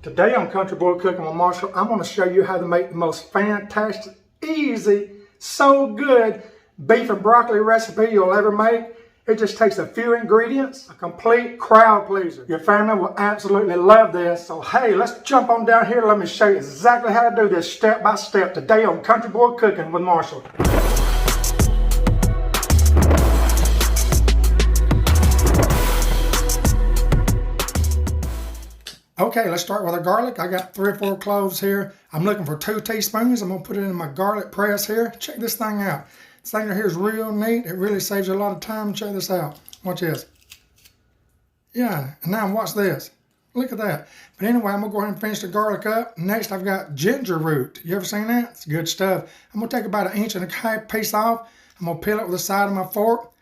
Today on Country Boy Cooking with Marshall, I'm going to show you how to make the most fantastic, easy, so good beef and broccoli recipe you'll ever make. It just takes a few ingredients, a complete crowd pleaser. Your family will absolutely love this. So hey, let's jump on down here. Let me show you exactly how to do this step by step today on Country Boy Cooking with Marshall. Okay, let's start with our garlic. I got 3 or 4 cloves here. I'm looking for 2 teaspoons. I'm gonna put it in my garlic press here. Check this thing out. This thing right here is real neat. It really saves you a lot of time. Check this out. Watch this. Yeah, and now watch this. Look at that. But anyway, I'm gonna go ahead and finish the garlic up. Next, I've got ginger root. You ever seen that? It's good stuff. I'm gonna take about 1.5 inch piece off. I'm gonna peel it with the side of my fork.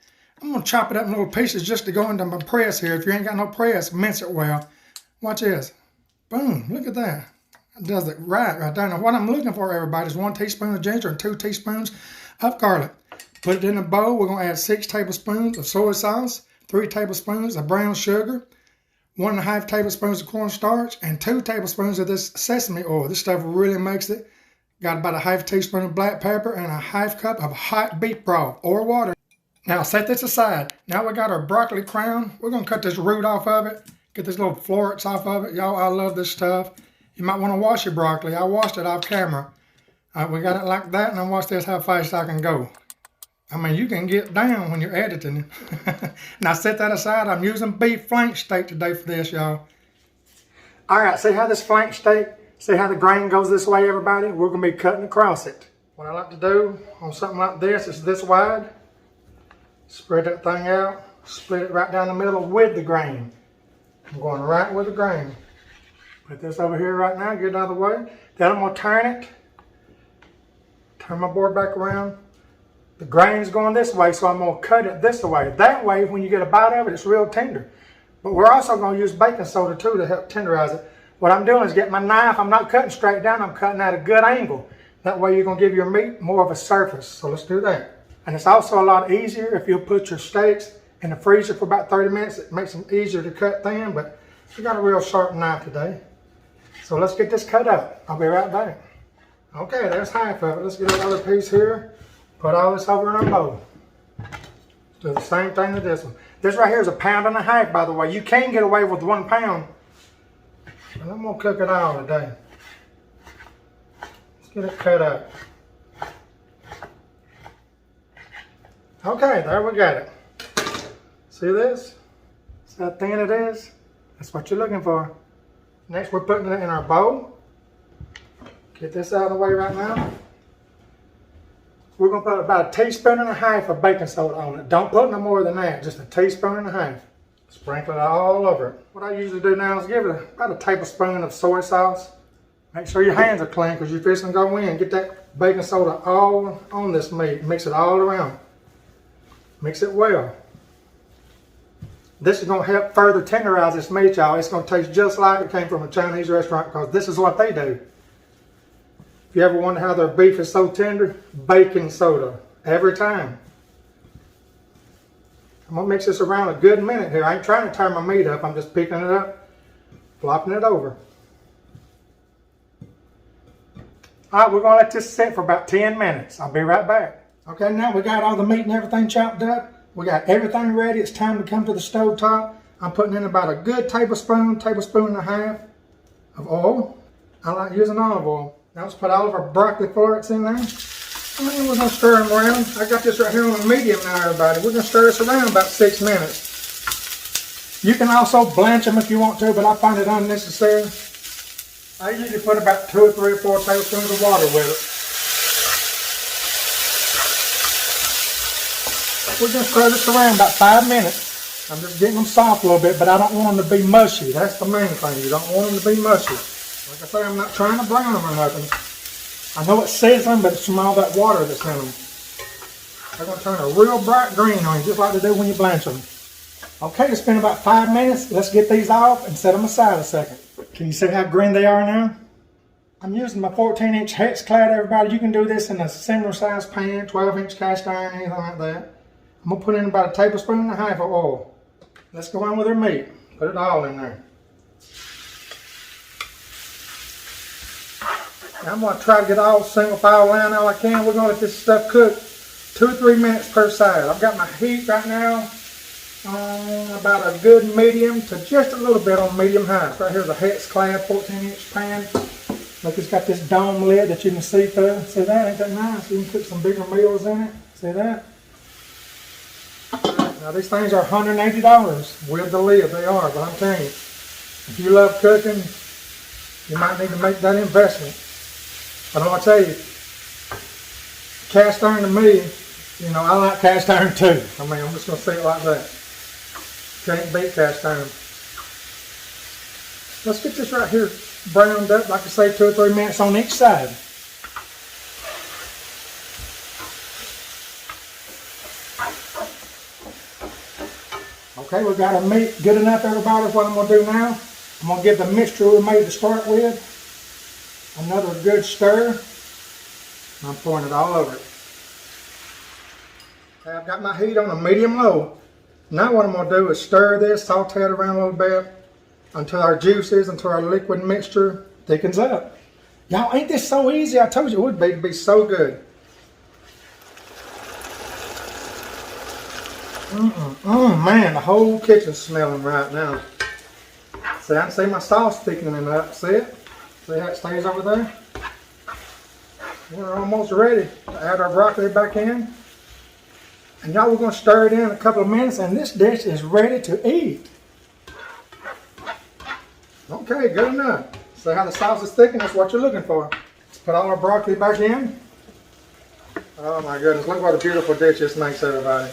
I'm gonna chop it up in little pieces just to go into my press here. If you ain't got no press, mince it well. Watch this. Boom, look at that. It does it right there. Now what I'm looking for, everybody, is 1 teaspoon of ginger and 2 teaspoons of garlic. Put it in a bowl. We're gonna add 6 tablespoons of soy sauce, 3 tablespoons of brown sugar, 1.5 tablespoons of cornstarch, and 2 tablespoons of this sesame oil. This stuff really makes it. Got about 1/2 teaspoon of black pepper and 1/2 cup of hot beef broth or water. Now set this aside. Now we got our broccoli crown. We're gonna cut this root off of it. Get this little florets off of it. Y'all, I love this stuff. You might want to wash your broccoli. I washed it off camera. We got it like that, and then watch this how fast I can go. I mean, you can get down when you're editing. Now set that aside. I'm using beef flank steak today for this, y'all. All right, see how this flank steak, see how the grain goes this way, everybody? We're going to be cutting across it. What I like to do on something like this is this wide. Spread that thing out. Split it right down the middle with the grain. I'm going right with the grain. Put this over here right now, get it out of the way. Then I'm going to turn it. Turn my board back around. The grain's going this way, so I'm going to cut it this way. That way, when you get a bite of it, it's real tender. But we're also going to use baking soda too to help tenderize it. What I'm doing is getting my knife. I'm not cutting straight down. I'm cutting at a good angle. That way you're going to give your meat more of a surface. So let's do that. And it's also a lot easier if you put your steaks in the freezer for about 30 minutes. It makes them easier to cut thin, but we got a real sharp knife today. So let's get this cut up. I'll be right back. Okay, there's half of it. Let's get another piece here. Put all this over in our bowl. Do the same thing with this one. This right here is 1.5 pounds, by the way. You can get away with 1 pound. But I'm gonna cook it all today. Let's get it cut up. Okay, there we got it. See this? See how thin it is? That's what you're looking for. Next, we're putting it in our bowl. Get this out of the way right now. We're going to put about 1.5 teaspoons of baking soda on it. Don't put no more than that, just 1.5 teaspoons. Sprinkle it all over it. What I usually do now is give it about 1 tablespoon of soy sauce. Make sure your hands are clean because you're fixing to go in. Get that baking soda all on this meat. Mix it all around. Mix it well. This is going to help further tenderize this meat, y'all. It's going to taste just like it came from a Chinese restaurant because this is what they do. If you ever wonder how their beef is so tender, baking soda every time. I'm going to mix this around a good minute here. I ain't trying to turn my meat up. I'm just picking it up, flopping it over. All right, we're going to let this sit for about 10 minutes. I'll be right back. Okay, now we got all the meat and everything chopped up. We got everything ready. It's time to come to the stove top. I'm putting in about a good tablespoon and a half of oil. I like using olive oil. Now let's put all of our broccoli florets in there. And then we're going to stir them around. I got this right here on a medium now, everybody. We're going to stir this around about 6 minutes. You can also blanch them if you want to, but I find it unnecessary. I usually put about 2 or 3 or 4 tablespoons of water with it. We're going to stir this around about 5 minutes. I'm just getting them soft a little bit, but I don't want them to be mushy. That's the main thing. You don't want them to be mushy. Like I say, I'm not trying to brown them or nothing. I know it says them, but it's from all that water that's in them. They're going to turn a real bright green on you, just like they do when you blanch them. Okay, it's been about 5 minutes. Let's get these off and set them aside a second. Can you see how green they are now? I'm using my 14-inch hex clad, everybody. You can do this in a similar size pan, 12-inch cast iron, anything like that. I'm going to put in about 1.5 tablespoons of oil. Let's go on with our meat. Put it all in there. I'm going to try to get all single file line all I can. We're going to let this stuff cook 2 or 3 minutes per side. I've got my heat right now on about a good medium to just a little bit on medium high. Right here's a Hex Clad 14-inch pan. Look, it's got this dome lid that you can see through. See that? Ain't that nice? You can cook some bigger meals in it. See that? Now these things are $180 with the lid. They are, but I'm telling you, if you love cooking, you might need to make that investment. But I'm going to tell you, cast iron to me, you know, I like cast iron too. I mean, I'm just going to say it like that. Can't beat cast iron. Let's get this right here browned up, like I say, 2 or 3 minutes on each side. Okay, we got our meat good enough, everybody. What I'm going to do now, I'm going to give the mixture we made to start with another good stir. I'm pouring it all over it. Okay, I've got my heat on a medium-low. Now what I'm going to do is stir this, saute it around a little bit until our juices, until our liquid mixture thickens up. Y'all, ain't this so easy? I told you it would be. It'd be so good. Man, the whole kitchen's smelling right now. See, I can see my sauce thickening up. See it? See how it stays over there? We're almost ready to add our broccoli back in. And y'all, we're going to stir it in a couple of minutes, and this dish is ready to eat. Okay, good enough. See how the sauce is thickened? That's what you're looking for. Let's put all our broccoli back in. Oh my goodness, look what a beautiful dish this makes, everybody.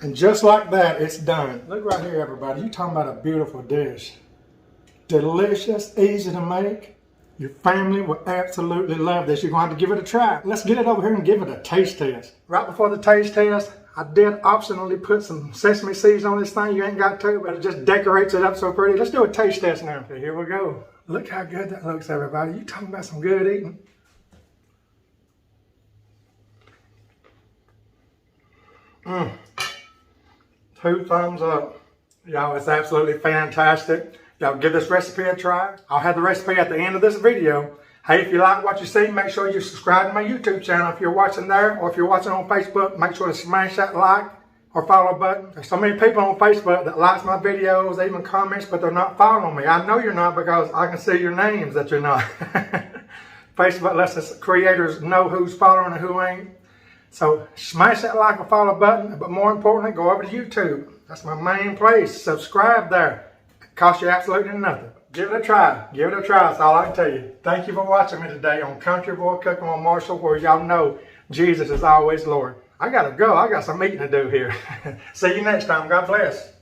And just like that, it's done. Look right here, everybody. You're talking about a beautiful dish. Delicious, easy to make. Your family will absolutely love this. You're going to have to give it a try. Let's get it over here and give it a taste test. Right before the taste test, I did optionally put some sesame seeds on this thing. You ain't got to, but it just decorates it up so pretty. Let's do a taste test now. Okay, here we go. Look how good that looks, everybody. You talking about some good eating. Mmm. 2 thumbs up. Y'all, it's absolutely fantastic. Y'all give this recipe a try. I'll have the recipe at the end of this video. Hey, if you like what you see, make sure you subscribe to my YouTube channel if you're watching there, or if you're watching on Facebook, make sure to smash that like or follow button. There's so many people on Facebook that likes my videos, they even comments, but they're not following me. I know you're not because I can see your names that you're not. Facebook lets us creators know who's following and who ain't. So smash that like or follow button, but more importantly, go over to YouTube. That's my main place. Subscribe there. It costs you absolutely nothing. Give it a try. Give it a try. That's all I can tell you. Thank you for watching me today on Country Boy Cooking with Marshall, where y'all know Jesus is always Lord. I gotta go. I got some eating to do here. See you next time. God bless.